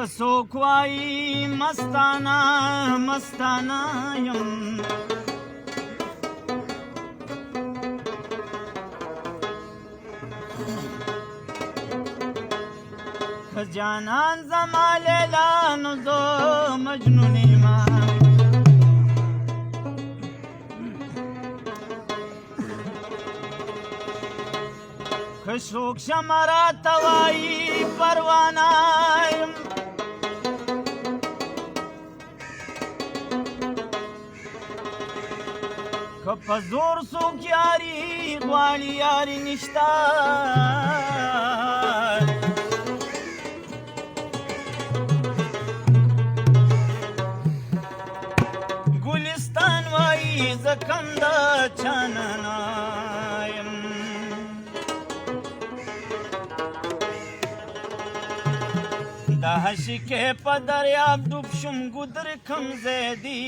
کڅوک وایي مستانه مستانه یم که جانان زما لیلا نو زه مجنون یمه که څوک شمه راته وایي پروانه یم که په زور څوک یاري غواړي یاري نشته ګلستان وایي زه کم د چانه نه یم د عشقې په دریاب ډوب شوم ګودر کم ځای دی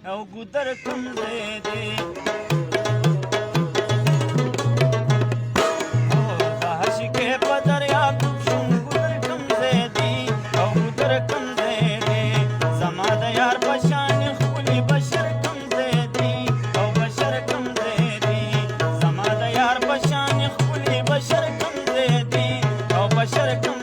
او ګودر کم ځای دی د عشقې په دریاب ډوب شوم ګودر کم ځای دی او ګودر کم ځای دی زما د یار په شان ښکلي بشر کم ځای دی او بشر کم ځای دی زما د یار په شان ښکلي بشر کم ځای دی او بشر کم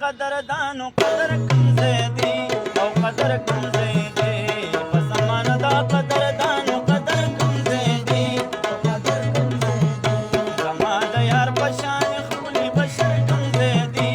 قدردانو قدر کم زیدی او قدر کم زیدی په زمانه دا قدردانو قدر کم زیدی زما د یار په شان ښکلي بشر کم زیدی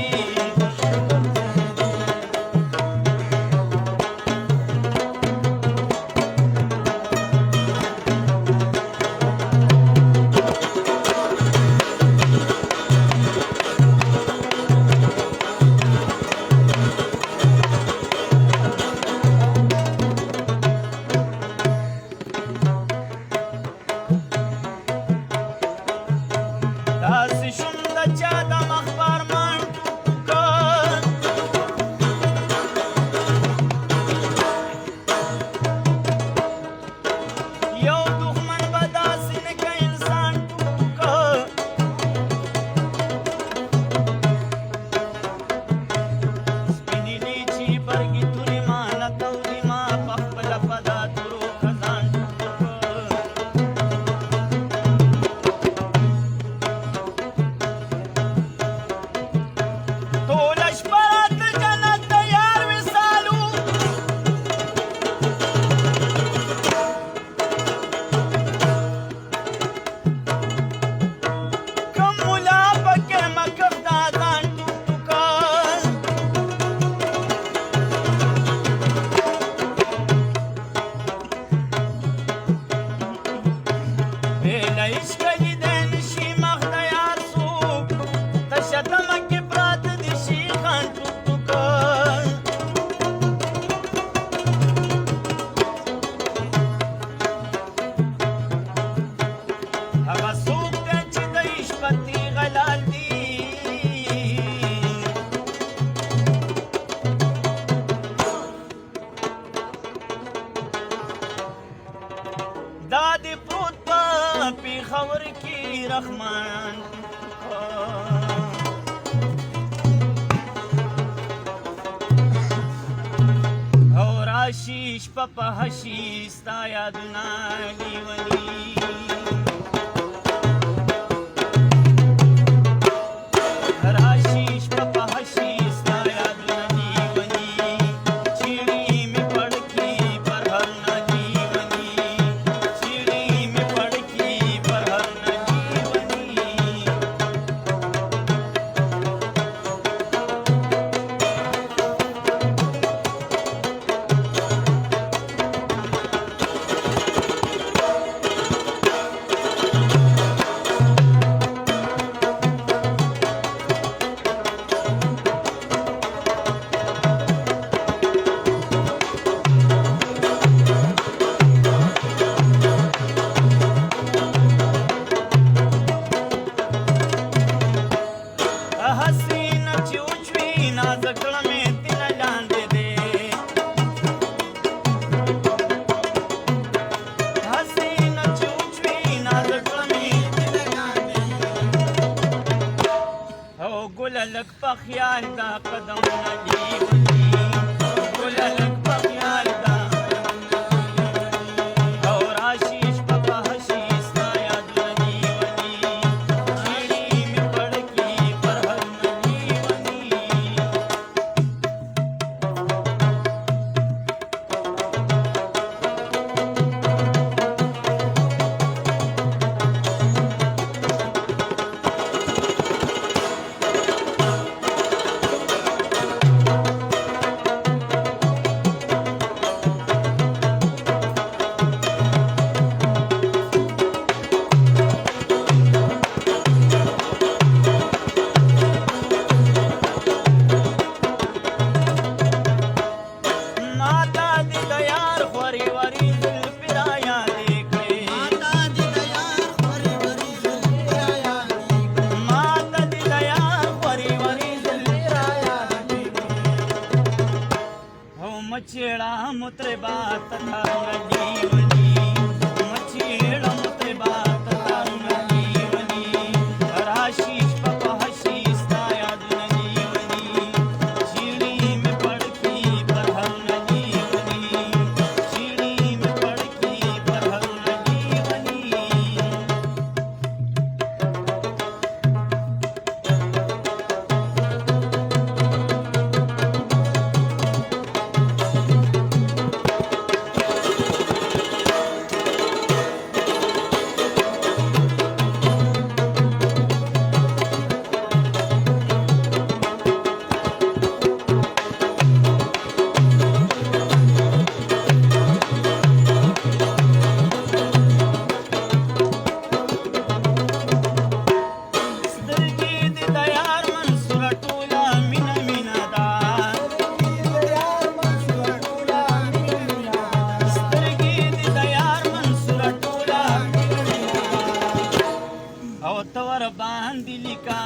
رحمان او راشي شپه په هشي ستا یادونه لیوني لک په خیال دا قدمونه لیوني ګله لک په خیال دا او راشي شپه په هشي ستا یادونه لیوني چیړي مې پړکي پر هرونه لیوني मचेड़ा मुतरे बात तारुण जीवनी मचेड़ा मुतरे बात तारुण जीवनी राशि पप हसी स्ता यादुन जीवनी चीड़ी में पड़की परहरुण जीवनी चीड़ी में पड़की परहरुण जीवनी तवर बांधिली का